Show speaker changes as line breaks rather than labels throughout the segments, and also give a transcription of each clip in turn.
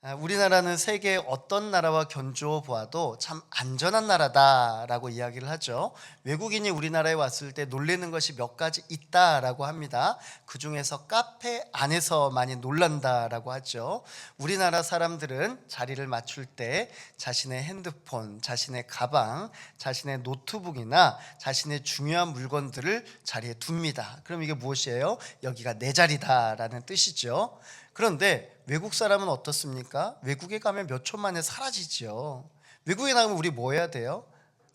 우리나라는 세계 어떤 나라와 견주어 보아도 참 안전한 나라다라고 이야기를 하죠. 외국인이 우리나라에 왔을 때 놀라는 것이 몇 가지 있다라고 합니다. 그 중에서 카페 안에서 많이 놀란다라고 하죠. 우리나라 사람들은 자리를 맞출 때 자신의 핸드폰, 자신의 가방, 자신의 노트북이나 자신의 중요한 물건들을 자리에 둡니다. 그럼 이게 무엇이에요? 여기가 내 자리다라는 뜻이죠. 그런데 외국 사람은 어떻습니까? 외국에 가면 몇 초 만에 사라지죠. 외국에 나가면 우리 뭐 해야 돼요?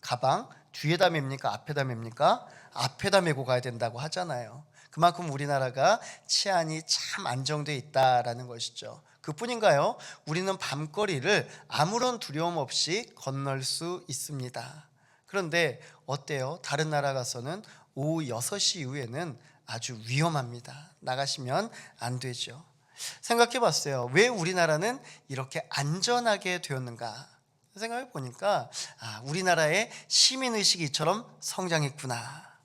가방 뒤에다 맵니까? 앞에다 맵니까? 앞에다 메고 가야 된다고 하잖아요. 그만큼 우리나라가 치안이 참 안정되어 있다라는 것이죠. 그뿐인가요? 우리는 밤거리를 아무런 두려움 없이 건널 수 있습니다. 그런데 어때요? 다른 나라 가서는 오후 6시 이후에는 아주 위험합니다. 나가시면 안 되죠. 생각해 봤어요. 왜 우리나라는 이렇게 안전하게 되었는가 생각해 보니까 우리나라의 시민의식이 이처럼 성장했구나.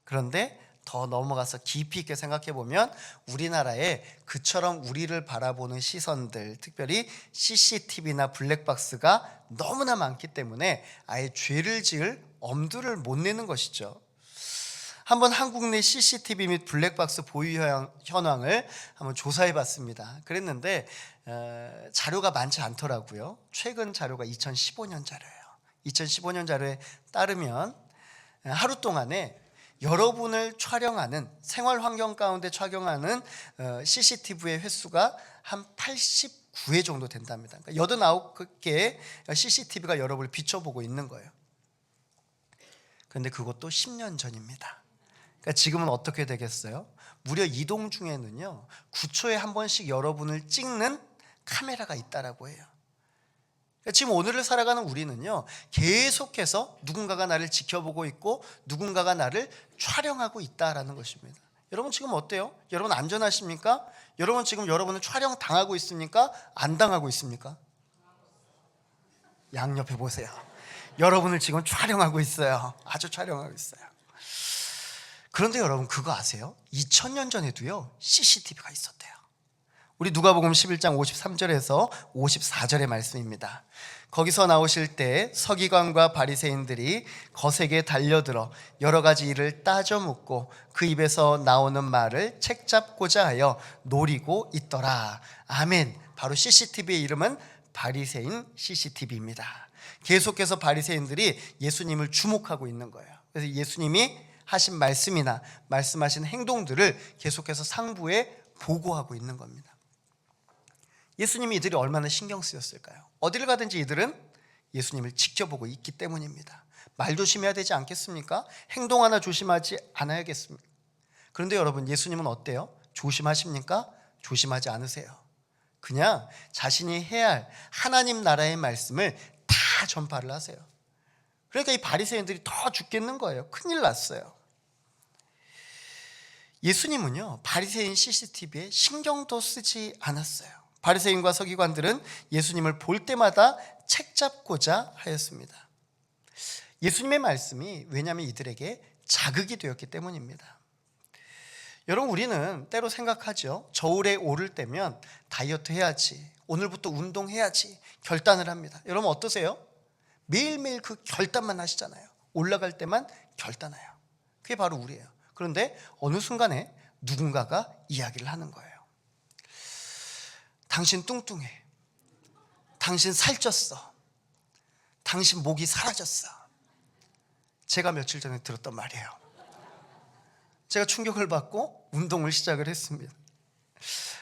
그런데 더 넘어가서 깊이 있게 생각해 보면 우리나라에 그처럼 우리를 바라보는 시선들, 특별히 CCTV나 블랙박스가 너무나 많기 때문에 아예 죄를 지을 엄두를 못 내는 것이죠. 한번 한국 내 CCTV 및 블랙박스 보유 현황을 한번 조사해 봤습니다. 그랬는데 자료가 많지 않더라고요. 최근 자료가 2015년 자료예요. 2015년 자료에 따르면 하루 동안에 여러분을 촬영하는 생활 환경 가운데 촬영하는 CCTV의 횟수가 한 89회 정도 된답니다. 그러니까 89개의 CCTV가 여러분을 비춰보고 있는 거예요. 그런데 그것도 10년 전입니다. 그러니까 지금은 어떻게 되겠어요? 무려 이동 중에는요 9초에 한 번씩 여러분을 찍는 카메라가 있다라고 해요. 그러니까 지금 오늘을 살아가는 우리는요 계속해서 누군가가 나를 지켜보고 있고 누군가가 나를 촬영하고 있다라는 것입니다. 여러분 지금 어때요? 여러분 안전하십니까? 여러분 지금 여러분은 촬영 당하고 있습니까? 안 당하고 있습니까? 양옆에 보세요. 여러분을 지금 촬영하고 있어요. 아주 촬영하고 있어요. 그런데 여러분 그거 아세요? 2000년 전에도요 CCTV가 있었대요. 우리 누가복음 11장 53절에서 54절의 말씀입니다. 거기서 나오실 때 서기관과 바리새인들이 거세게 달려들어 여러 가지 일을 따져 묻고 그 입에서 나오는 말을 책잡고자 하여 노리고 있더라. 아멘. 바로 CCTV의 이름은 바리새인 CCTV입니다. 계속해서 바리새인들이 예수님을 주목하고 있는 거예요. 그래서 예수님이 하신 말씀이나 말씀하신 행동들을 계속해서 상부에 보고하고 있는 겁니다. 예수님이 이들이 얼마나 신경 쓰였을까요? 어디를 가든지 이들은 예수님을 지켜보고 있기 때문입니다. 말 조심해야 되지 않겠습니까? 행동 하나 조심하지 않아야겠습니까? 그런데 여러분 예수님은 어때요? 조심하십니까? 조심하지 않으세요. 그냥 자신이 해야 할 하나님 나라의 말씀을 다 전파를 하세요. 그러니까 이 바리새인들이 더 죽겠는 거예요. 큰일 났어요. 예수님은요 바리새인 CCTV에 신경도 쓰지 않았어요. 바리새인과 서기관들은 예수님을 볼 때마다 책잡고자 하였습니다. 예수님의 말씀이 왜냐하면 이들에게 자극이 되었기 때문입니다. 여러분 우리는 때로 생각하죠. 저울에 오를 때면 다이어트 해야지, 오늘부터 운동해야지 결단을 합니다. 여러분 어떠세요? 매일매일 그 결단만 하시잖아요. 올라갈 때만 결단해요. 그게 바로 우리예요. 그런데 어느 순간에 누군가가 이야기를 하는 거예요. 당신 뚱뚱해. 당신 살쪘어. 당신 목이 사라졌어. 제가 며칠 전에 들었던 말이에요. 제가 충격을 받고 운동을 시작을 했습니다.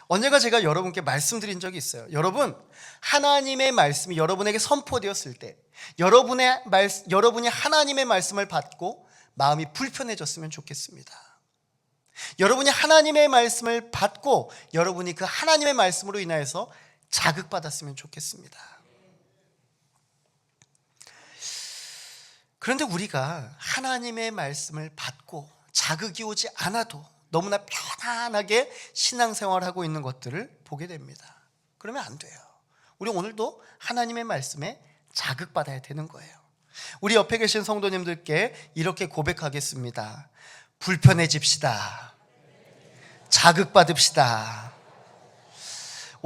언젠가 제가 여러분께 말씀드린 적이 있어요. 여러분, 하나님의 말씀이 여러분에게 선포되었을 때 여러분이 하나님의 말씀을 받고 마음이 불편해졌으면 좋겠습니다. 여러분이 하나님의 말씀을 받고 여러분이 그 하나님의 말씀으로 인하여서 자극받았으면 좋겠습니다. 그런데 우리가 하나님의 말씀을 받고 자극이 오지 않아도 너무나 편안하게 신앙생활하고 있는 것들을 보게 됩니다. 그러면 안 돼요. 우리 오늘도 하나님의 말씀에 자극받아야 되는 거예요. 우리 옆에 계신 성도님들께 이렇게 고백하겠습니다. 불편해집시다. 자극받읍시다.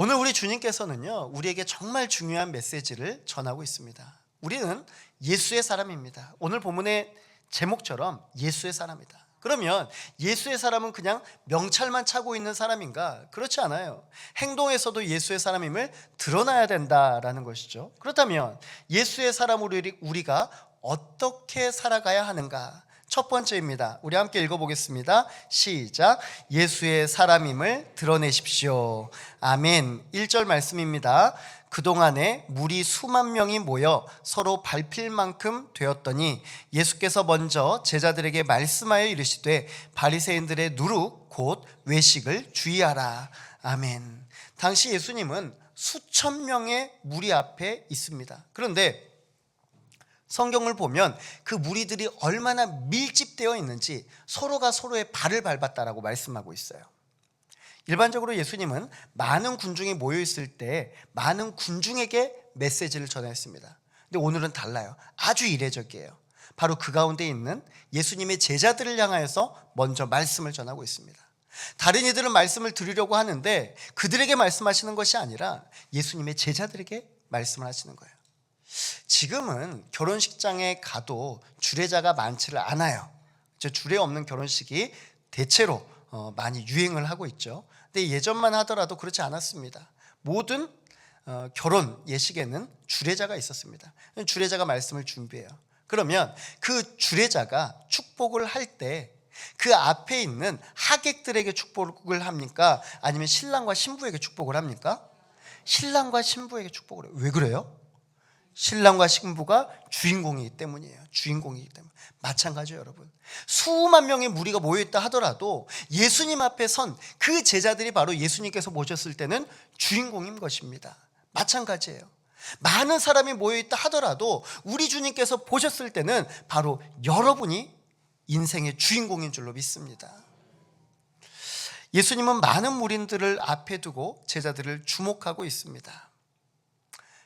오늘 우리 주님께서는요, 우리에게 정말 중요한 메시지를 전하고 있습니다. 우리는 예수의 사람입니다. 오늘 본문의 제목처럼 예수의 사람이다. 그러면 예수의 사람은 그냥 명찰만 차고 있는 사람인가? 그렇지 않아요. 행동에서도 예수의 사람임을 드러나야 된다라는 것이죠. 그렇다면 예수의 사람으로 우리가 어떻게 살아가야 하는가? 첫 번째입니다. 우리 함께 읽어보겠습니다. 시작. 예수의 사람임을 드러내십시오. 아멘. 1절 말씀입니다. 그동안에 무리 수만 명이 모여 서로 밟힐 만큼 되었더니 예수께서 먼저 제자들에게 말씀하여 이르시되 바리새인들의 누룩 곧 외식을 주의하라. 아멘. 당시 예수님은 수천 명의 무리 앞에 있습니다. 그런데 성경을 보면 그 무리들이 얼마나 밀집되어 있는지 서로가 서로의 발을 밟았다라고 말씀하고 있어요. 일반적으로 예수님은 많은 군중이 모여 있을 때 많은 군중에게 메시지를 전했습니다. 근데 오늘은 달라요. 아주 이례적이에요. 바로 그 가운데 있는 예수님의 제자들을 향하여서 먼저 말씀을 전하고 있습니다. 다른 이들은 말씀을 들으려고 하는데 그들에게 말씀하시는 것이 아니라 예수님의 제자들에게 말씀을 하시는 거예요. 지금은 결혼식장에 가도 주례자가 많지를 않아요. 주례 없는 결혼식이 대체로 많이 유행을 하고 있죠. 근데 예전만 하더라도 그렇지 않았습니다. 모든 결혼 예식에는 주례자가 있었습니다. 주례자가 말씀을 준비해요. 그러면 그 주례자가 축복을 할 때 그 앞에 있는 하객들에게 축복을 합니까? 아니면 신랑과 신부에게 축복을 합니까? 신랑과 신부에게 축복을 해요. 왜 그래요? 신랑과 신부가 주인공이기 때문이에요. 주인공이기 때문에. 마찬가지예요, 여러분. 수만 명의 무리가 모여있다 하더라도 예수님 앞에 선 그 제자들이 바로 예수님께서 모셨을 때는 주인공인 것입니다. 마찬가지예요. 많은 사람이 모여있다 하더라도 우리 주님께서 보셨을 때는 바로 여러분이 인생의 주인공인 줄로 믿습니다. 예수님은 많은 무리들을 앞에 두고 제자들을 주목하고 있습니다.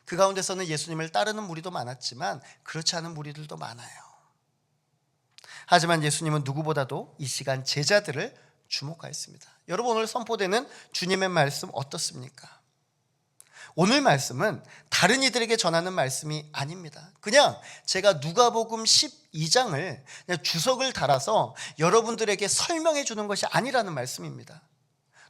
그 가운데서는 예수님을 따르는 무리도 많았지만 그렇지 않은 무리들도 많아요. 하지만 예수님은 누구보다도 이 시간 제자들을 주목하였습니다. 여러분, 오늘 선포되는 주님의 말씀 어떻습니까? 오늘 말씀은 다른 이들에게 전하는 말씀이 아닙니다. 그냥 제가 누가복음 12장을 그냥 주석을 달아서 여러분들에게 설명해 주는 것이 아니라는 말씀입니다.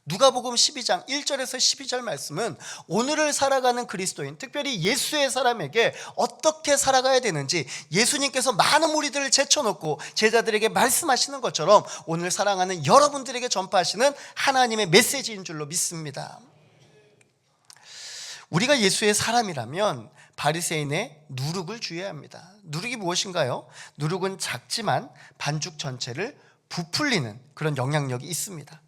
누가복음 12장 1절에서 12절 말씀은 오늘을 살아가는 그리스도인, 특별히 예수의 사람에게 어떻게 살아가야 되는지 예수님께서 많은 무리들을 제쳐놓고 제자들에게 말씀하시는 것처럼 오늘 사랑하는 여러분들에게 전파하시는 하나님의 메시지인 줄로 믿습니다. 우리가 예수의 사람이라면 바리새인의 누룩을 주의해야 합니다. 누룩이 무엇인가요? 누룩은 작지만 반죽 전체를 부풀리는 그런 영향력이 있습니다.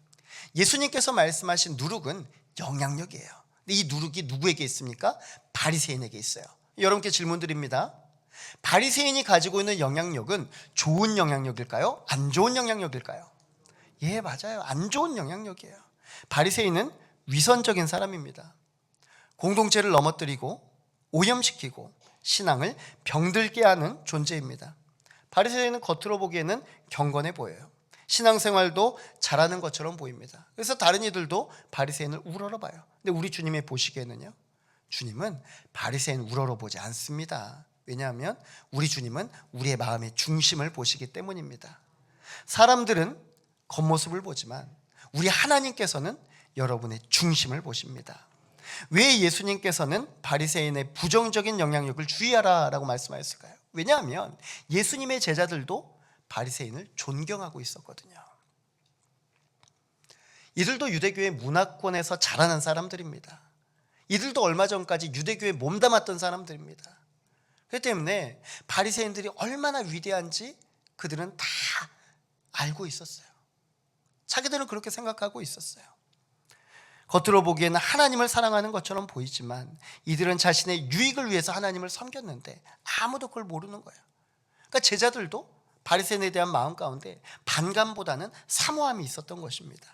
예수님께서 말씀하신 누룩은 영향력이에요. 근데 이 누룩이 누구에게 있습니까? 바리새인에게 있어요. 여러분께 질문 드립니다. 바리새인이 가지고 있는 영향력은 좋은 영향력일까요? 안 좋은 영향력일까요? 예, 맞아요. 안 좋은 영향력이에요. 바리새인은 위선적인 사람입니다. 공동체를 넘어뜨리고 오염시키고 신앙을 병들게 하는 존재입니다. 바리새인은 겉으로 보기에는 경건해 보여요. 신앙생활도 잘하는 것처럼 보입니다. 그래서 다른 이들도 바리새인을 우러러봐요. 근데 우리 주님이 보시기에는요, 주님은 바리새인 우러러보지 않습니다. 왜냐하면 우리 주님은 우리의 마음의 중심을 보시기 때문입니다. 사람들은 겉모습을 보지만 우리 하나님께서는 여러분의 중심을 보십니다. 왜 예수님께서는 바리새인의 부정적인 영향력을 주의하라라고 말씀하셨을까요? 왜냐하면 예수님의 제자들도 바리새인을 존경하고 있었거든요. 이들도 유대교의 문화권에서 자라난 사람들입니다. 이들도 얼마 전까지 유대교에 몸담았던 사람들입니다. 그렇기 때문에 바리새인들이 얼마나 위대한지 그들은 다 알고 있었어요. 자기들은 그렇게 생각하고 있었어요. 겉으로 보기에는 하나님을 사랑하는 것처럼 보이지만 이들은 자신의 유익을 위해서 하나님을 섬겼는데 아무도 그걸 모르는 거예요. 그러니까 제자들도 바리새인에 대한 마음 가운데 반감보다는 사모함이 있었던 것입니다.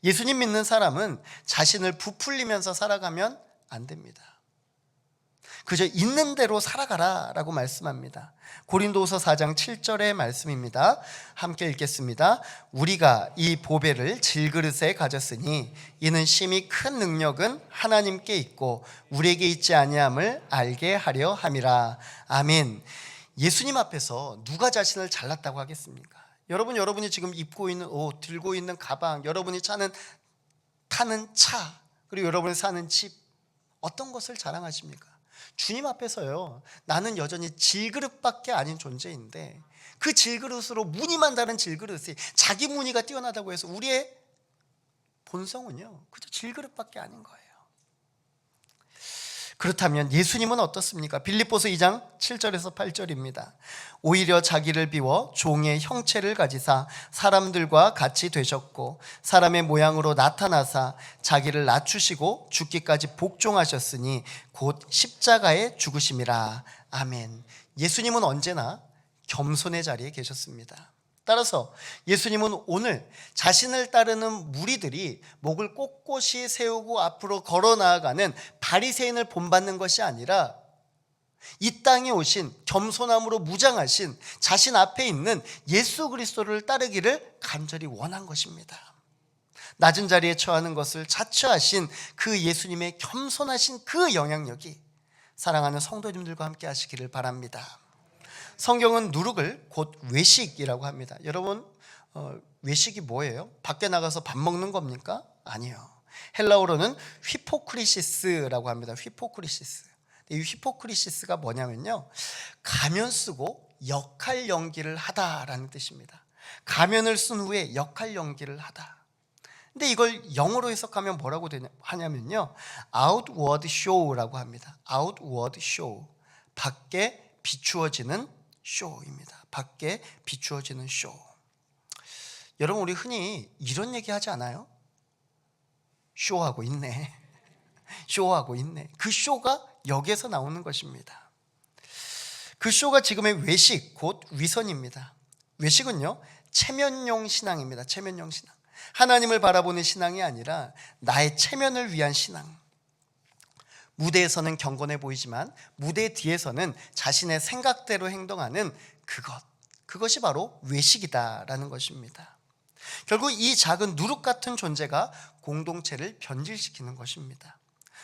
예수님 믿는 사람은 자신을 부풀리면서 살아가면 안 됩니다. 그저 있는 대로 살아가라 라고 말씀합니다. 고린도후서 4장 7절의 말씀입니다. 함께 읽겠습니다. 우리가 이 보배를 질그릇에 가졌으니 이는 심히 큰 능력은 하나님께 있고 우리에게 있지 아니함을 알게 하려 함이라. 아멘. 예수님 앞에서 누가 자신을 잘났다고 하겠습니까? 여러분이 지금 입고 있는 옷, 들고 있는 가방, 여러분이 타는 차, 그리고 여러분이 사는 집, 어떤 것을 자랑하십니까? 주님 앞에서요, 나는 여전히 질그릇밖에 아닌 존재인데 그 질그릇으로 무늬만 다른 질그릇이 자기 무늬가 뛰어나다고 해서 우리의 본성은요 그저 질그릇밖에 아닌 거예요. 그렇다면 예수님은 어떻습니까? 빌립보서 2장 7절에서 8절입니다. 오히려 자기를 비워 종의 형체를 가지사 사람들과 같이 되셨고 사람의 모양으로 나타나사 자기를 낮추시고 죽기까지 복종하셨으니 곧 십자가에 죽으심이라. 아멘. 예수님은 언제나 겸손의 자리에 계셨습니다. 따라서 예수님은 오늘 자신을 따르는 무리들이 목을 꼿꼿이 세우고 앞으로 걸어 나아가는 바리새인을 본받는 것이 아니라 이 땅에 오신 겸손함으로 무장하신 자신 앞에 있는 예수 그리스도를 따르기를 간절히 원한 것입니다. 낮은 자리에 처하는 것을 자처하신 그 예수님의 겸손하신 그 영향력이 사랑하는 성도님들과 함께 하시기를 바랍니다. 성경은 누룩을 곧 외식이라고 합니다. 여러분, 외식이 뭐예요? 밖에 나가서 밥 먹는 겁니까? 아니요. 헬라어로는 휘포크리시스라고 합니다. 휘포크리시스. 이 휘포크리시스가 뭐냐면요, 가면 쓰고 역할 연기를 하다라는 뜻입니다. 가면을 쓴 후에 역할 연기를 하다. 근데 이걸 영어로 해석하면 뭐라고 하냐면요, outward show라고 합니다. outward show. 밖에 비추어지는 쇼입니다. 밖에 비추어지는 쇼. 여러분, 우리 흔히 이런 얘기 하지 않아요? 쇼하고 있네. 쇼하고 있네. 그 쇼가 여기에서 나오는 것입니다. 그 쇼가 지금의 외식, 곧 위선입니다. 외식은요, 체면용 신앙입니다. 체면용 신앙. 하나님을 바라보는 신앙이 아니라 나의 체면을 위한 신앙. 무대에서는 경건해 보이지만 무대 뒤에서는 자신의 생각대로 행동하는 그것이 바로 외식이다라는 것입니다. 결국 이 작은 누룩 같은 존재가 공동체를 변질시키는 것입니다.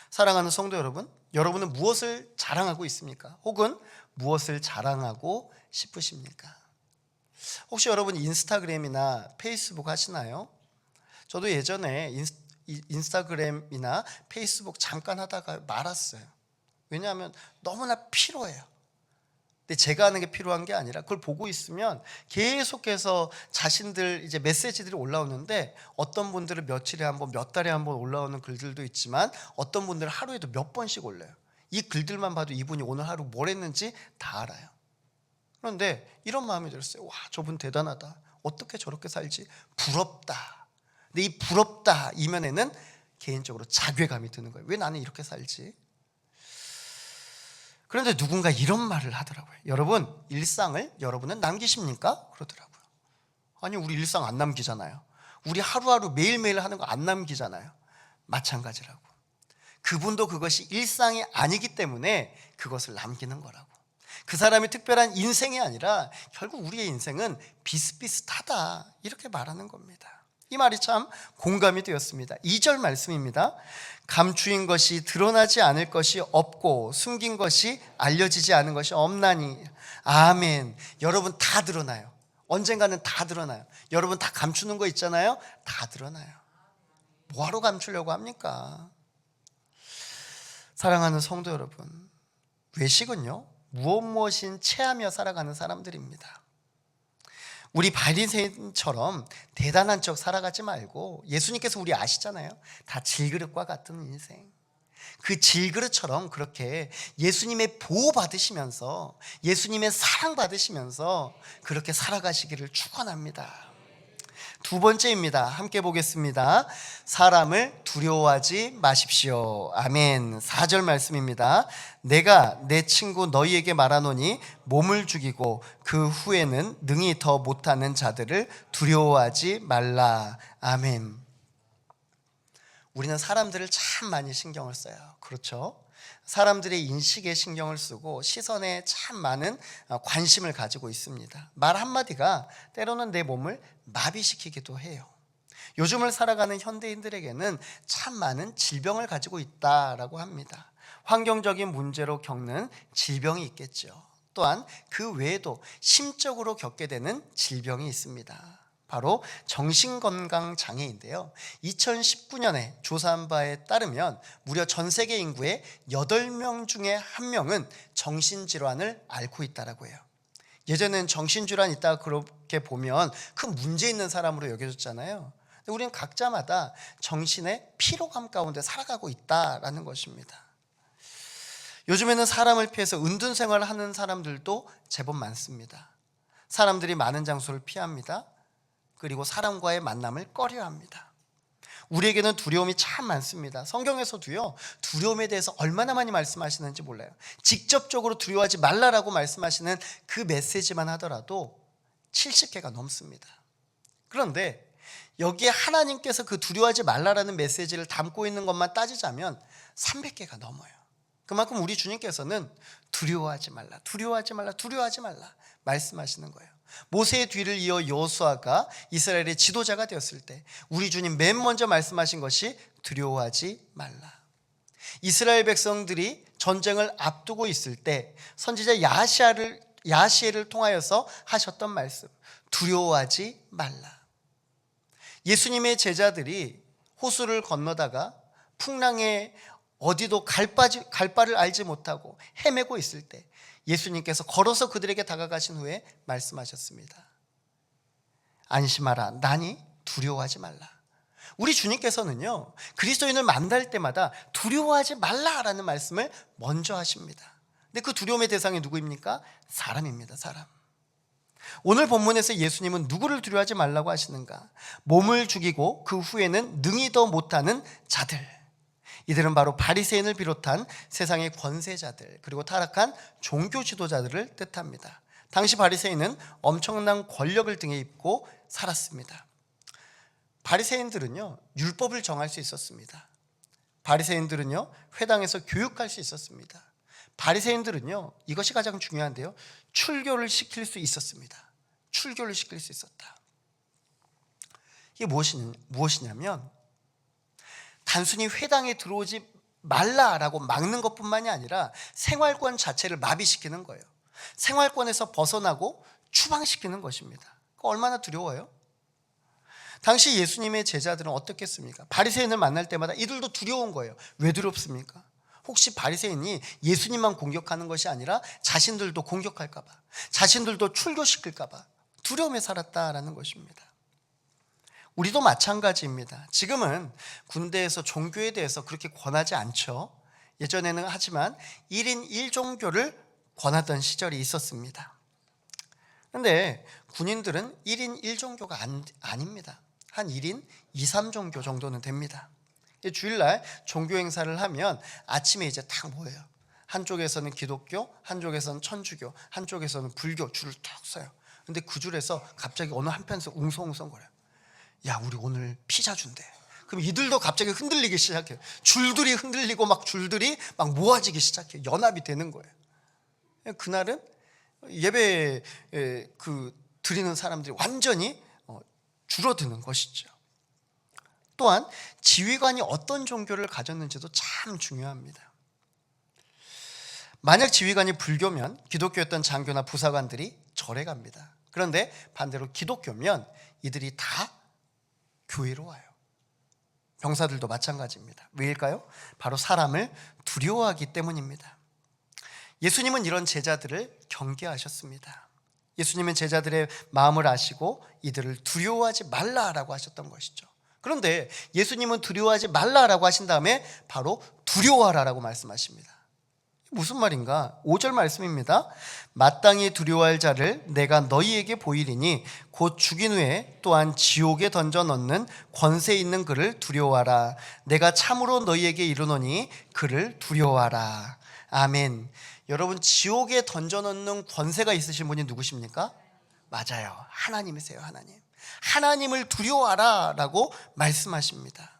사랑하는 성도 여러분, 여러분은 무엇을 자랑하고 있습니까? 혹은 무엇을 자랑하고 싶으십니까? 혹시 여러분 인스타그램이나 페이스북 하시나요? 저도 예전에 인스타그램이나 페이스북 잠깐 하다가 말았어요. 왜냐하면 너무나 피로해요. 근데 제가 하는 게 필요한 게 아니라 그걸 보고 있으면 계속해서 자신들 이제 메시지들이 올라오는데 어떤 분들은 며칠에 한 번, 몇 달에 한 번 올라오는 글들도 있지만 어떤 분들은 하루에도 몇 번씩 올려요. 이 글들만 봐도 이분이 오늘 하루 뭘 했는지 다 알아요. 그런데 이런 마음이 들었어요. 와, 저분 대단하다. 어떻게 저렇게 살지? 부럽다. 근데 이 부럽다 이면에는 개인적으로 자괴감이 드는 거예요. 왜 나는 이렇게 살지? 그런데 누군가 이런 말을 하더라고요. 여러분, 일상을 여러분은 남기십니까? 그러더라고요. 아니, 우리 일상 안 남기잖아요. 우리 하루하루 매일매일 하는 거 안 남기잖아요. 마찬가지라고. 그분도 그것이 일상이 아니기 때문에 그것을 남기는 거라고. 그 사람이 특별한 인생이 아니라 결국 우리의 인생은 비슷비슷하다, 이렇게 말하는 겁니다. 이 말이 참 공감이 되었습니다. 2절 말씀입니다. 감추인 것이 드러나지 않을 것이 없고 숨긴 것이 알려지지 않은 것이 없나니. 아멘. 여러분, 다 드러나요. 언젠가는 다 드러나요. 여러분 다 감추는 거 있잖아요. 다 드러나요. 뭐하러 감추려고 합니까? 사랑하는 성도 여러분, 외식은요, 무엇인 체하며 살아가는 사람들입니다. 우리 바리새인처럼 대단한 척 살아가지 말고, 예수님께서 우리 아시잖아요. 다 질그릇과 같은 인생. 그 질그릇처럼 그렇게 예수님의 보호 받으시면서, 예수님의 사랑 받으시면서 그렇게 살아가시기를 축원합니다. 두 번째입니다. 함께 보겠습니다. 사람을 두려워하지 마십시오. 아멘. 4절 말씀입니다. 내가 내 친구 너희에게 말하노니 몸을 죽이고 그 후에는 능히 더 못하는 자들을 두려워하지 말라. 아멘. 우리는 사람들을 참 많이 신경을 써요. 그렇죠? 사람들의 인식에 신경을 쓰고 시선에 참 많은 관심을 가지고 있습니다. 말 한마디가 때로는 내 몸을 마비시키기도 해요. 요즘을 살아가는 현대인들에게는 참 많은 질병을 가지고 있다라고 합니다. 환경적인 문제로 겪는 질병이 있겠죠. 또한 그 외에도 심적으로 겪게 되는 질병이 있습니다. 바로 정신건강장애인데요. 2019년에 조사한 바에 따르면 무려 전 세계 인구의 8명 중에 1명은 정신질환을 앓고 있다고 해요. 예전에는 정신질환 있다 그렇게 보면 큰 문제 있는 사람으로 여겨졌잖아요. 근데 우리는 각자마다 정신의 피로감 가운데 살아가고 있다라는 것입니다. 요즘에는 사람을 피해서 은둔 생활을 하는 사람들도 제법 많습니다. 사람들이 많은 장소를 피합니다. 그리고 사람과의 만남을 꺼려합니다. 우리에게는 두려움이 참 많습니다. 성경에서도요, 두려움에 대해서 얼마나 많이 말씀하시는지 몰라요. 직접적으로 두려워하지 말라라고 말씀하시는 그 메시지만 하더라도 70개가 넘습니다. 그런데 여기에 하나님께서 그 두려워하지 말라라는 메시지를 담고 있는 것만 따지자면 300개가 넘어요. 그만큼 우리 주님께서는 두려워하지 말라, 두려워하지 말라, 두려워하지 말라 말씀하시는 거예요. 모세의 뒤를 이어 여호수아가 이스라엘의 지도자가 되었을 때 우리 주님 맨 먼저 말씀하신 것이 두려워하지 말라. 이스라엘 백성들이 전쟁을 앞두고 있을 때 선지자 야시엘을 통하여서 하셨던 말씀, 두려워하지 말라. 예수님의 제자들이 호수를 건너다가 풍랑에 어디도 갈 바를 알지 못하고 헤매고 있을 때 예수님께서 걸어서 그들에게 다가가신 후에 말씀하셨습니다. 안심하라, 나니 두려워하지 말라. 우리 주님께서는요, 그리스도인을 만날 때마다 두려워하지 말라라는 말씀을 먼저 하십니다. 근데 그 두려움의 대상이 누구입니까? 사람입니다. 사람. 오늘 본문에서 예수님은 누구를 두려워하지 말라고 하시는가? 몸을 죽이고 그 후에는 능히 더 못하는 자들. 이들은 바로 바리새인을 비롯한 세상의 권세자들, 그리고 타락한 종교 지도자들을 뜻합니다. 당시 바리새인은 엄청난 권력을 등에 입고 살았습니다. 바리새인들은요, 율법을 정할 수 있었습니다. 바리새인들은요, 회당에서 교육할 수 있었습니다. 바리새인들은요, 이것이 가장 중요한데요, 출교를 시킬 수 있었습니다. 출교를 시킬 수 있었다. 이게 무엇이냐면 단순히 회당에 들어오지 말라라고 막는 것뿐만이 아니라 생활권 자체를 마비시키는 거예요. 생활권에서 벗어나고 추방시키는 것입니다. 얼마나 두려워요? 당시 예수님의 제자들은 어떻겠습니까? 바리새인을 만날 때마다 이들도 두려운 거예요. 왜 두렵습니까? 혹시 바리새인이 예수님만 공격하는 것이 아니라 자신들도 공격할까 봐, 자신들도 출교시킬까 봐 두려움에 살았다라는 것입니다. 우리도 마찬가지입니다. 지금은 군대에서 종교에 대해서 그렇게 권하지 않죠. 예전에는 하지만 1인 1종교를 권하던 시절이 있었습니다. 그런데 군인들은 1인 1종교가 아닙니다. 한 1인 2, 3종교 정도는 됩니다. 주일날 종교 행사를 하면 아침에 이제 딱 모여요. 한쪽에서는 기독교, 한쪽에서는 천주교, 한쪽에서는 불교 줄을 탁 서요. 근데 그 줄에서 갑자기 어느 한편에서 웅성웅성거려요. 야, 우리 오늘 피자 준대. 그럼 이들도 갑자기 흔들리기 시작해요. 줄들이 흔들리고 막 줄들이 막 모아지기 시작해요. 연합이 되는 거예요. 그날은 예배 드리는 사람들이 완전히 줄어드는 것이죠. 또한 지휘관이 어떤 종교를 가졌는지도 참 중요합니다. 만약 지휘관이 불교면 기독교였던 장교나 부사관들이 절에 갑니다. 그런데 반대로 기독교면 이들이 다 교회로 와요. 병사들도 마찬가지입니다. 왜일까요? 바로 사람을 두려워하기 때문입니다. 예수님은 이런 제자들을 경계하셨습니다. 예수님은 제자들의 마음을 아시고 이들을 두려워하지 말라라고 하셨던 것이죠. 그런데 예수님은 두려워하지 말라라고 하신 다음에 바로 두려워하라라고 말씀하십니다. 무슨 말인가? 5절 말씀입니다. 마땅히 두려워할 자를 내가 너희에게 보이리니 곧 죽인 후에 또한 지옥에 던져 넣는 권세 있는 그를 두려워하라. 내가 참으로 너희에게 이르노니 그를 두려워하라. 아멘. 여러분, 지옥에 던져 넣는 권세가 있으신 분이 누구십니까? 맞아요. 하나님이세요. 하나님. 하나님을 두려워하라라고 말씀하십니다.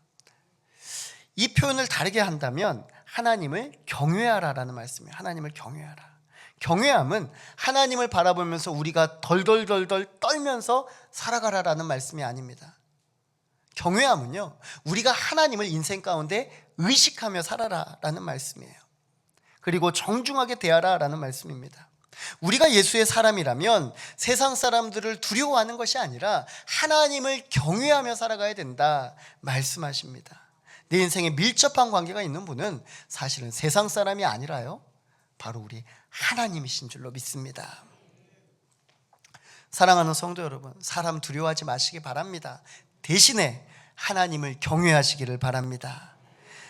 이 표현을 다르게 한다면 하나님을 경외하라라는 말씀이에요. 하나님을 경외하라. 경외함은 하나님을 바라보면서 우리가 덜덜덜덜 떨면서 살아가라라는 말씀이 아닙니다. 경외함은요, 우리가 하나님을 인생 가운데 의식하며 살아라라는 말씀이에요. 그리고 정중하게 대하라라는 말씀입니다. 우리가 예수의 사람이라면 세상 사람들을 두려워하는 것이 아니라 하나님을 경외하며 살아가야 된다 말씀하십니다. 내 인생에 밀접한 관계가 있는 분은 사실은 세상 사람이 아니라요, 바로 우리 하나님이신 줄로 믿습니다. 사랑하는 성도 여러분, 사람 두려워하지 마시기 바랍니다. 대신에 하나님을 경외하시기를 바랍니다.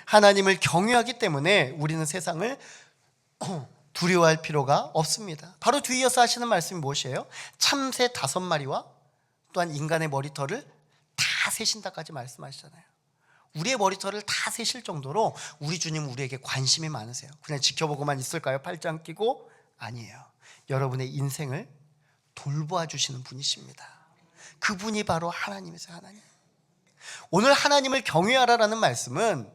하나님을 경외하기 때문에 우리는 세상을 두려워할 필요가 없습니다. 바로 뒤이어서 하시는 말씀이 무엇이에요? 참새 5마리와 또한 인간의 머리털을 다 세신다까지 말씀하시잖아요. 우리의 머리털을 다 세실 정도로 우리 주님은 우리에게 관심이 많으세요. 그냥 지켜보고만 있을까요? 팔짱 끼고? 아니에요. 여러분의 인생을 돌보아 주시는 분이십니다. 그분이 바로 하나님이세요. 하나님. 오늘 하나님을 경외하라라는 말씀은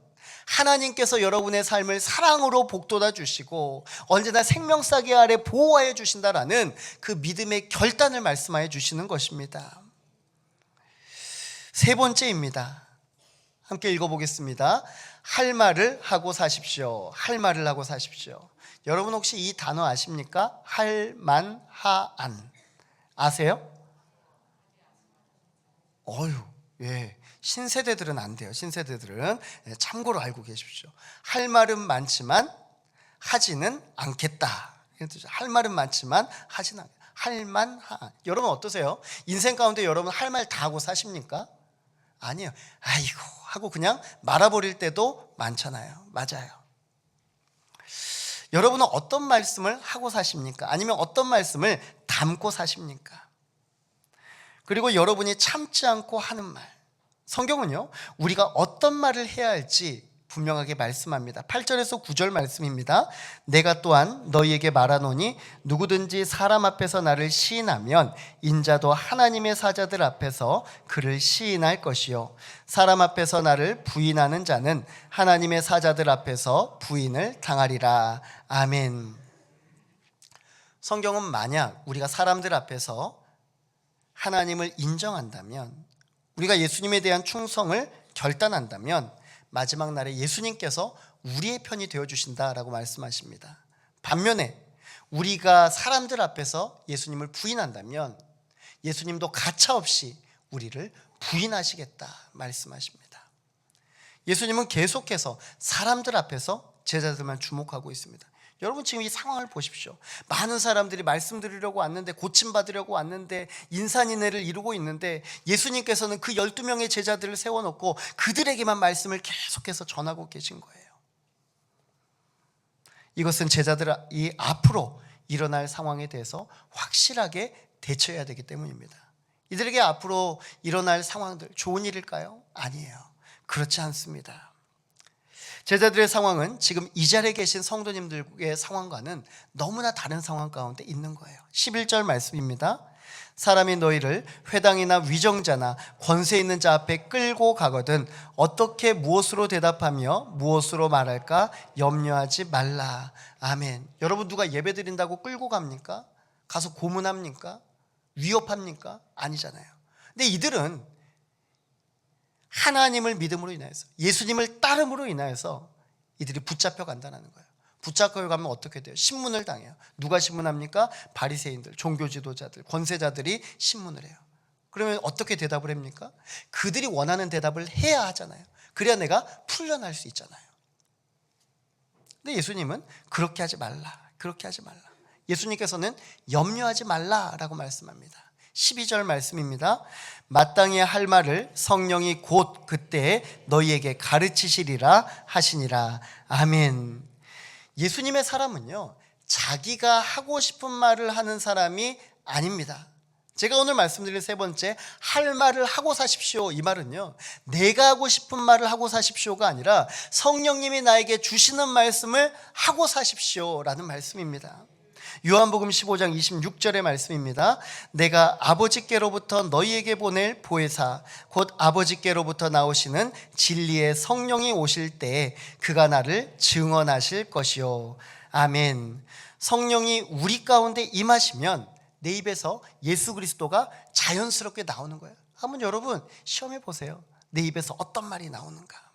하나님께서 여러분의 삶을 사랑으로 복돋아 주시고 언제나 생명싸개 아래 보호하여 주신다라는 그 믿음의 결단을 말씀하여 주시는 것입니다. 세 번째입니다. 함께 읽어보겠습니다. 할 말을 하고 사십시오. 할 말을 하고 사십시오. 여러분 혹시 이 단어 아십니까? 할, 만, 하, 안. 아세요? 예. 신세대들은 안 돼요. 신세대들은 참고로 알고 계십시오. 할 말은 많지만 하지는 않겠다. 할 말은 많지만 하지는 않겠다. 할만 하. 여러분 어떠세요? 인생 가운데 여러분 할 말 다 하고 사십니까? 아니에요. 아이고 하고 그냥 말아버릴 때도 많잖아요. 맞아요. 여러분은 어떤 말씀을 하고 사십니까? 아니면 어떤 말씀을 담고 사십니까? 그리고 여러분이 참지 않고 하는 말, 성경은요, 우리가 어떤 말을 해야 할지 분명하게 말씀합니다. 8절에서 9절 말씀입니다. 내가 또한 너희에게 말하노니 누구든지 사람 앞에서 나를 시인하면 인자도 하나님의 사자들 앞에서 그를 시인할 것이요 사람 앞에서 나를 부인하는 자는 하나님의 사자들 앞에서 부인을 당하리라. 아멘. 성경은 만약 우리가 사람들 앞에서 하나님을 인정한다면, 우리가 예수님에 대한 충성을 결단한다면 마지막 날에 예수님께서 우리의 편이 되어주신다라고 말씀하십니다. 반면에 우리가 사람들 앞에서 예수님을 부인한다면 예수님도 가차없이 우리를 부인하시겠다 말씀하십니다. 예수님은 계속해서 사람들 앞에서 제자들만 주목하고 있습니다. 여러분 지금 이 상황을 보십시오. 많은 사람들이 말씀 드리려고 왔는데, 고침받으려고 왔는데, 인산인해를 이루고 있는데 예수님께서는 그 12명의 제자들을 세워놓고 그들에게만 말씀을 계속해서 전하고 계신 거예요. 이것은 제자들이 앞으로 일어날 상황에 대해서 확실하게 대처해야 되기 때문입니다. 이들에게 앞으로 일어날 상황들 좋은 일일까요? 아니에요. 그렇지 않습니다. 제자들의 상황은 지금 이 자리에 계신 성도님들의 상황과는 너무나 다른 상황 가운데 있는 거예요. 11절 말씀입니다. 사람이 너희를 회당이나 위정자나 권세 있는 자 앞에 끌고 가거든 어떻게 무엇으로 대답하며 무엇으로 말할까 염려하지 말라. 아멘. 여러분 누가 예배 드린다고 끌고 갑니까? 가서 고문합니까? 위협합니까? 아니잖아요. 근데 이들은 하나님을 믿음으로 인하여서, 예수님을 따름으로 인하여서 이들이 붙잡혀 간다는 거예요. 붙잡혀 가면 어떻게 돼요? 신문을 당해요. 누가 신문합니까? 바리새인들, 종교 지도자들, 권세자들이 신문을 해요. 그러면 어떻게 대답을 합니까? 그들이 원하는 대답을 해야 하잖아요. 그래야 내가 풀려날 수 있잖아요. 근데 예수님은 그렇게 하지 말라. 그렇게 하지 말라. 예수님께서는 염려하지 말라라고 말씀합니다. 12절 말씀입니다. 마땅히 할 말을 성령이 곧 그때 너희에게 가르치시리라 하시니라. 아멘. 예수님의 사람은요, 자기가 하고 싶은 말을 하는 사람이 아닙니다. 제가 오늘 말씀드린 세 번째, 할 말을 하고 사십시오, 이 말은요, 내가 하고 싶은 말을 하고 사십시오가 아니라 성령님이 나에게 주시는 말씀을 하고 사십시오라는 말씀입니다. 요한복음 15장 26절의 말씀입니다. 내가 아버지께로부터 너희에게 보낼 보혜사 곧 아버지께로부터 나오시는 진리의 성령이 오실 때 그가 나를 증언하실 것이요. 아멘. 성령이 우리 가운데 임하시면 내 입에서 예수 그리스도가 자연스럽게 나오는 거예요. 한번 여러분 시험해 보세요. 내 입에서 어떤 말이 나오는가.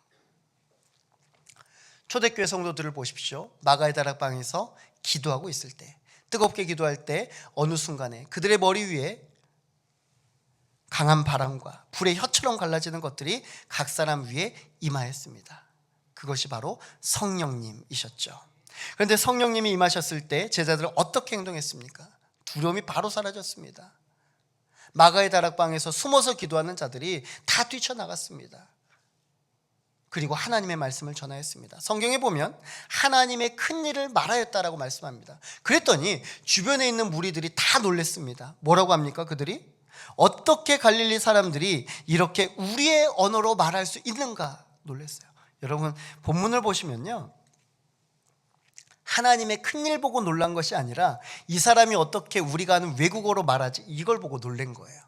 초대교회 성도들을 보십시오. 마가의 다락방에서 기도하고 있을 때, 뜨겁게 기도할 때 어느 순간에 그들의 머리 위에 강한 바람과 불의 혀처럼 갈라지는 것들이 각 사람 위에 임하였습니다. 그것이 바로 성령님이셨죠. 그런데 성령님이 임하셨을 때 제자들은 어떻게 행동했습니까? 두려움이 바로 사라졌습니다. 마가의 다락방에서 숨어서 기도하는 자들이 다 뛰쳐나갔습니다. 그리고 하나님의 말씀을 전하였습니다. 성경에 보면 하나님의 큰 일을 말하였다라고 말씀합니다. 그랬더니 주변에 있는 무리들이 다 놀랐습니다. 뭐라고 합니까? 그들이 어떻게 갈릴리 사람들이 이렇게 우리의 언어로 말할 수 있는가 놀랐어요. 여러분 본문을 보시면요, 하나님의 큰 일 보고 놀란 것이 아니라 이 사람이 어떻게 우리가 아는 외국어로 말하지 이걸 보고 놀란 거예요.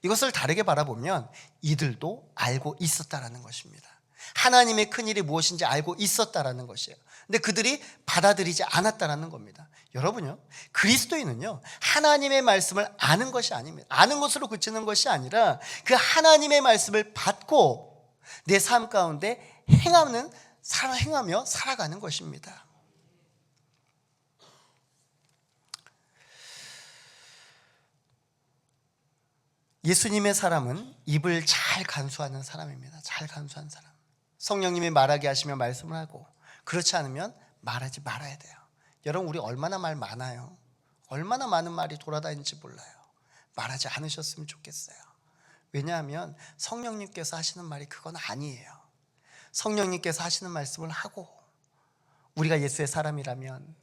이것을 다르게 바라보면 이들도 알고 있었다라는 것입니다. 하나님의 큰일이 무엇인지 알고 있었다라는 것이에요. 근데 그들이 받아들이지 않았다라는 겁니다. 여러분요, 그리스도인은요 하나님의 말씀을 아는 것이 아닙니다. 아는 것으로 그치는 것이 아니라 그 하나님의 말씀을 받고 내 삶 가운데 행하며 살아가는 것입니다. 예수님의 사람은 입을 잘 간수하는 사람입니다. 잘 간수한 사람. 성령님이 말하게 하시면 말씀을 하고, 그렇지 않으면 말하지 말아야 돼요. 여러분 우리 얼마나 말 많아요. 얼마나 많은 말이 돌아다니는지 몰라요. 말하지 않으셨으면 좋겠어요. 왜냐하면 성령님께서 하시는 말이 그건 아니에요. 성령님께서 하시는 말씀을 하고 우리가 예수의 사람이라면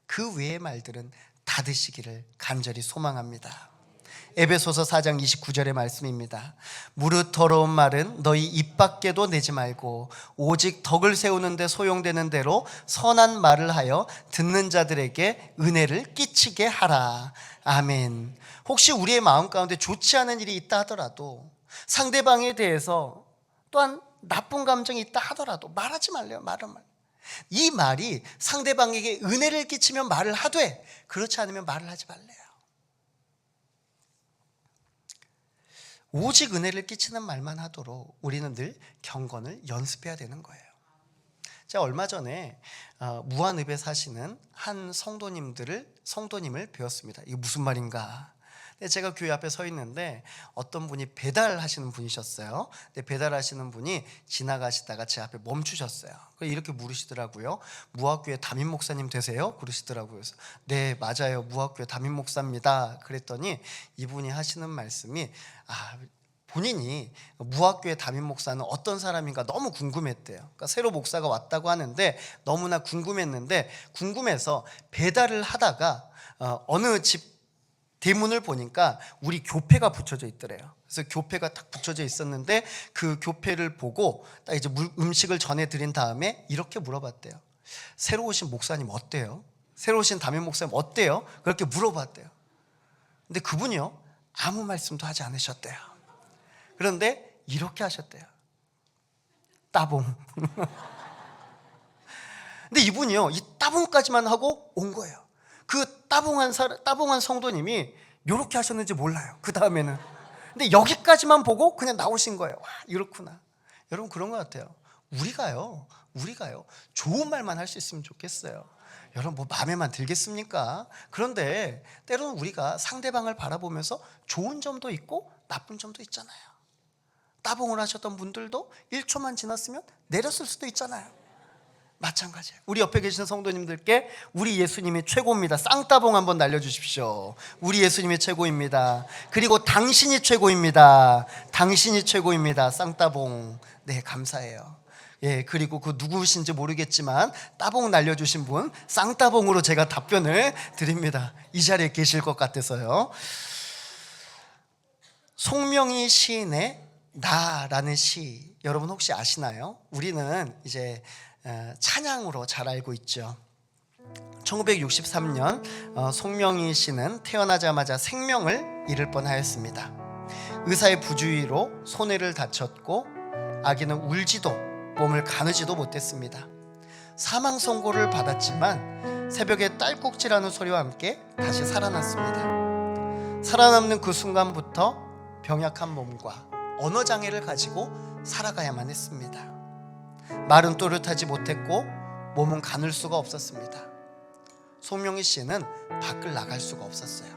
그 외의 말들은 닫으시기를 간절히 소망합니다. 에베소서 4장 29절의 말씀입니다. 무릇 더러운 말은 너희 입 밖에도 내지 말고 오직 덕을 세우는 데 소용되는 대로 선한 말을 하여 듣는 자들에게 은혜를 끼치게 하라. 아멘. 혹시 우리의 마음 가운데 좋지 않은 일이 있다 하더라도, 상대방에 대해서 또한 나쁜 감정이 있다 하더라도 말하지 말래요. 말은 말. 이 말이 상대방에게 은혜를 끼치면 말을 하되, 그렇지 않으면 말을 하지 말래요. 오직 은혜를 끼치는 말만 하도록 우리는 늘 경건을 연습해야 되는 거예요. 제가 얼마 전에 무한읍에 사시는 한 성도님을 배웠습니다. 이게 무슨 말인가? 제가 교회 앞에 서 있는데 어떤 분이 배달하시는 분이셨어요. 근데 배달하시는 분이 지나가시다가 제 앞에 멈추셨어요. 이렇게 물으시더라고요. 무학교회 담임 목사님 되세요? 그러시더라고요. 그래서 네 맞아요, 무학교회 담임 목사입니다. 그랬더니 이분이 하시는 말씀이 본인이 무학교회 담임 목사는 어떤 사람인가 너무 궁금했대요. 그러니까 새로 목사가 왔다고 하는데 너무나 궁금해서 배달을 하다가 어느 집 대문을 보니까 우리 교패가 붙여져 있더래요. 그래서 교패가 딱 붙여져 있었는데 그 교패를 보고 딱 이제 음식을 전해드린 다음에 이렇게 물어봤대요. 새로 오신 목사님 어때요? 새로 오신 담임 목사님 어때요? 그렇게 물어봤대요. 근데 그분이요 아무 말씀도 하지 않으셨대요. 그런데 이렇게 하셨대요. 따봉. 근데 이분이요 이 따봉까지만 하고 온 거예요. 그 따봉한 성도님이 이렇게 하셨는지 몰라요. 그 다음에는. 근데 여기까지만 보고 그냥 나오신 거예요. 와, 이렇구나. 여러분 그런 것 같아요. 우리가요 좋은 말만 할 수 있으면 좋겠어요. 여러분 뭐 마음에만 들겠습니까? 그런데 때로는 우리가 상대방을 바라보면서 좋은 점도 있고 나쁜 점도 있잖아요. 따봉을 하셨던 분들도 1초만 지났으면 내렸을 수도 있잖아요. 마찬가지예요. 우리 옆에 계시는 성도님들께 우리 예수님이 최고입니다. 쌍따봉 한번 날려주십시오. 우리 예수님이 최고입니다. 그리고 당신이 최고입니다. 당신이 최고입니다. 쌍따봉. 네, 감사해요. 예, 그리고 그 누구신지 모르겠지만 따봉 날려주신 분 쌍따봉으로 제가 답변을 드립니다. 이 자리에 계실 것 같아서요. 송명희 시인의 나라는 시, 여러분 혹시 아시나요? 우리는 이제 찬양으로 잘 알고 있죠. 1963년 송명희 씨는 태어나자마자 생명을 잃을 뻔하였습니다. 의사의 부주의로 손해를 다쳤고 아기는 울지도 몸을 가누지도 못했습니다. 사망 선고를 받았지만 새벽에 딸꾹질하는 소리와 함께 다시 살아났습니다. 살아남는 그 순간부터 병약한 몸과 언어장애를 가지고 살아가야만 했습니다. 말은 또렷하지 못했고 몸은 가눌 수가 없었습니다. 송명희 씨는 밖을 나갈 수가 없었어요.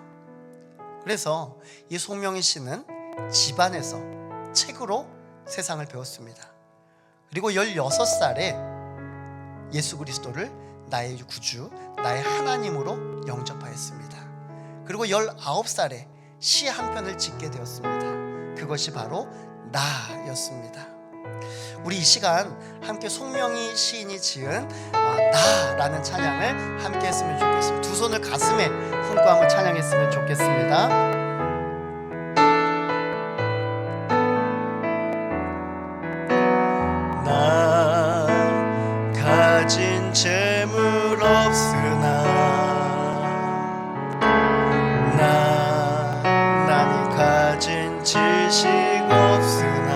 그래서 이 송명희 씨는 집안에서 책으로 세상을 배웠습니다. 그리고 16살에 예수 그리스도를 나의 구주, 나의 하나님으로 영접하였습니다. 그리고 19살에 시 한 편을 짓게 되었습니다. 그것이 바로 나였습니다. 우리 이 시간 함께 송명희 시인이 지은 나라는 찬양을 함께 했으면 좋겠습니다. 두 손을 가슴에 품고 한번 찬양했으면 좋겠습니다. 나 가진 재물 없으나 나니 가진 지식 없으나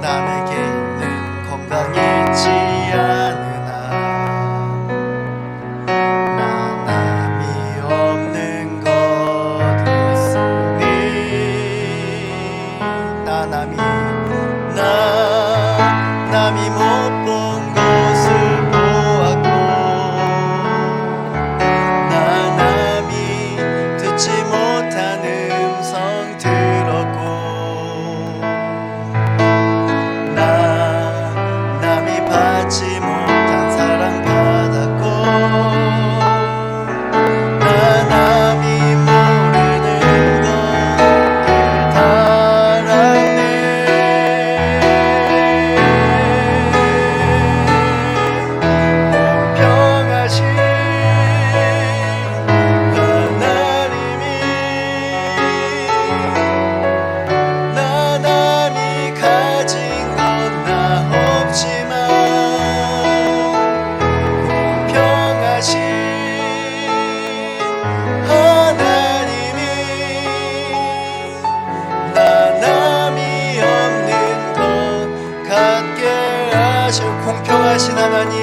남에게 있는 건강 있지 않으나 남이 없는 것 있으니 남이 못 본 것을 보았고 남이 듣지 못한 음성 들었고 남이 받지 못한 사랑 받았고 남이 모르는 것들 달았네. 공평하신 하나님이 남이 가진 건 나 없지만 공평하신 하나님이 남이 없는 것 갖게 하실 공평하신 하나님,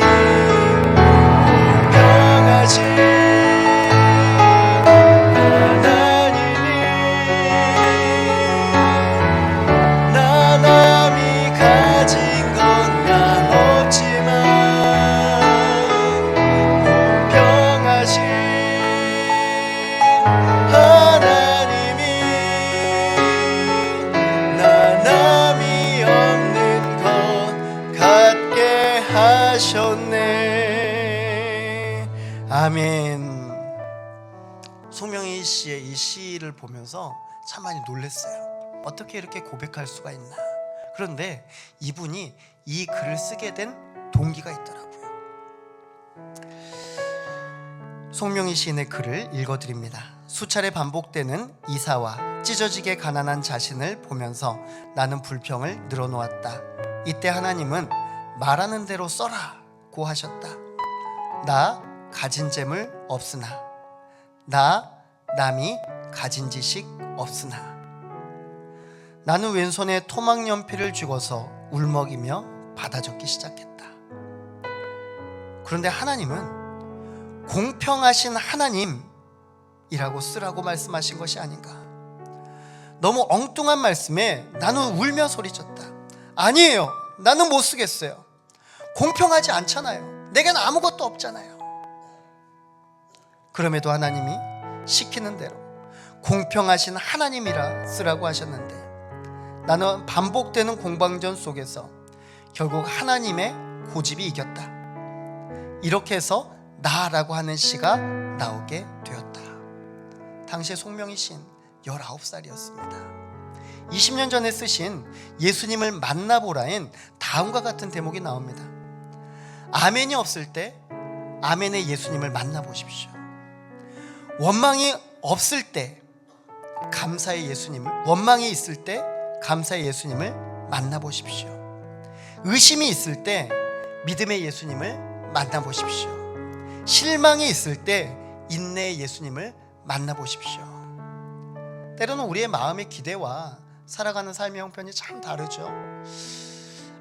공평하신 하나님이 남이 가진 건 나 없지만 공평하신 하나님이 남이 없는 것 갖게 하셨네. 아멘. 송명희 씨의 이 시를 보면서 참 많이 놀랐어요. 어떻게 이렇게 고백할 수가 있나. 그런데 이분이 이 글을 쓰게 된 동기가 있더라고요. 송명희 시인의 글을 읽어드립니다. 수차례 반복되는 이사와 찢어지게 가난한 자신을 보면서 나는 불평을 늘어놓았다. 이때 하나님은 말하는 대로 써라고 하셨다. 나 가진 재물 없으나 남이 가진 지식 없으나 나는 왼손에 토막 연필을 쥐고서 울먹이며 받아 적기 시작했다. 그런데 하나님은 공평하신 하나님이라고 쓰라고 말씀하신 것이 아닌가. 너무 엉뚱한 말씀에 나는 울며 소리쳤다. 아니에요. 나는 못 쓰겠어요. 공평하지 않잖아요. 내겐 아무것도 없잖아요. 그럼에도 하나님이 시키는 대로 공평하신 하나님이라 쓰라고 하셨는데 나는 반복되는 공방전 속에서 결국 하나님의 고집이 이겼다. 이렇게 해서 나라고 하는 시가 나오게 되었다. 당시에 송명희 시인 19살이었습니다. 20년 전에 쓰신 예수님을 만나보라엔 다음과 같은 대목이 나옵니다. 아멘이 없을 때 아멘의 예수님을 만나보십시오. 원망이 없을 때 감사의 예수님을, 원망이 있을 때 감사의 예수님을 만나보십시오. 의심이 있을 때 믿음의 예수님을 만나보십시오. 실망이 있을 때 인내의 예수님을 만나보십시오. 때로는 우리의 마음의 기대와 살아가는 삶의 형편이 참 다르죠.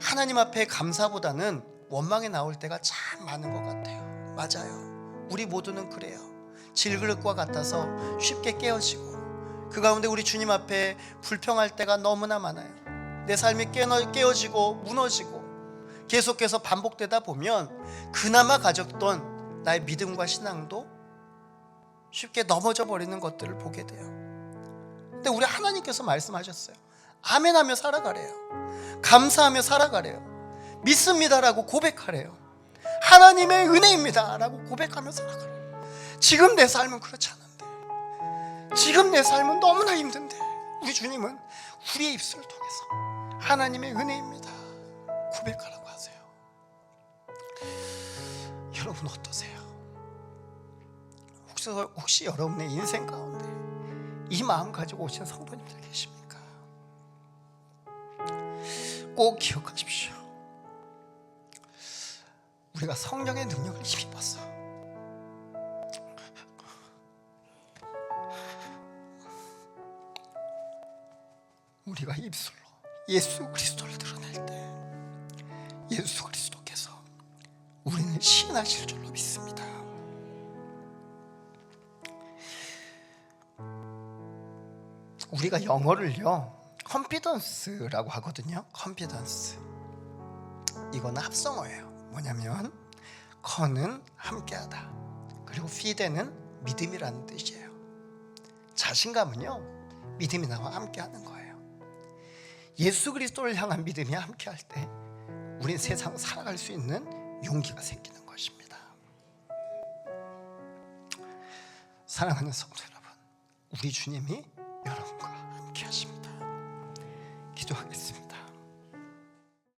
하나님 앞에 감사보다는 원망이 나올 때가 참 많은 것 같아요. 맞아요. 우리 모두는 그래요. 질그릇과 같아서 쉽게 깨어지고, 그 가운데 우리 주님 앞에 불평할 때가 너무나 많아요. 내 삶이 깨어지고 무너지고 계속해서 반복되다 보면 그나마 가졌던 나의 믿음과 신앙도 쉽게 넘어져 버리는 것들을 보게 돼요. 근데 우리 하나님께서 말씀하셨어요. 아멘하며 살아가래요. 감사하며 살아가래요. 믿습니다라고 고백하래요. 하나님의 은혜입니다 라고 고백하며 살아가래요. 지금 내 삶은 그렇지 않은데, 지금 내 삶은 너무나 힘든데, 우리 주님은 우리의 입술을 통해서 하나님의 은혜입니다 고백하라고 하세요. 여러분 어떠세요? 혹시 여러분의 인생 가운데 이 마음 가지고 오신 성도님들 계십니까? 꼭 기억하십시오. 우리가 성령의 능력을 힘입어서 우리가 입술로 예수 그리스도를 드러낼 때 예수 그리스도께서 우리를 시인하실 줄로 믿습니다. 우리가 영어를요 컨피던스라고 하거든요. 컨피던스, 이거는 합성어예요. 뭐냐면 컨은 함께하다, 그리고 피데는 믿음이라는 뜻이에요. 자신감은요 믿음이 나와 함께하는 거예요. 예수 그리스도를 향한 믿음이 함께할 때 우린 세상을 살아갈 수 있는 용기가 생기는 것입니다. 사랑하는 성도 여러분, 우리 주님이 여러분과 함께 하십니다. 기도하겠습니다.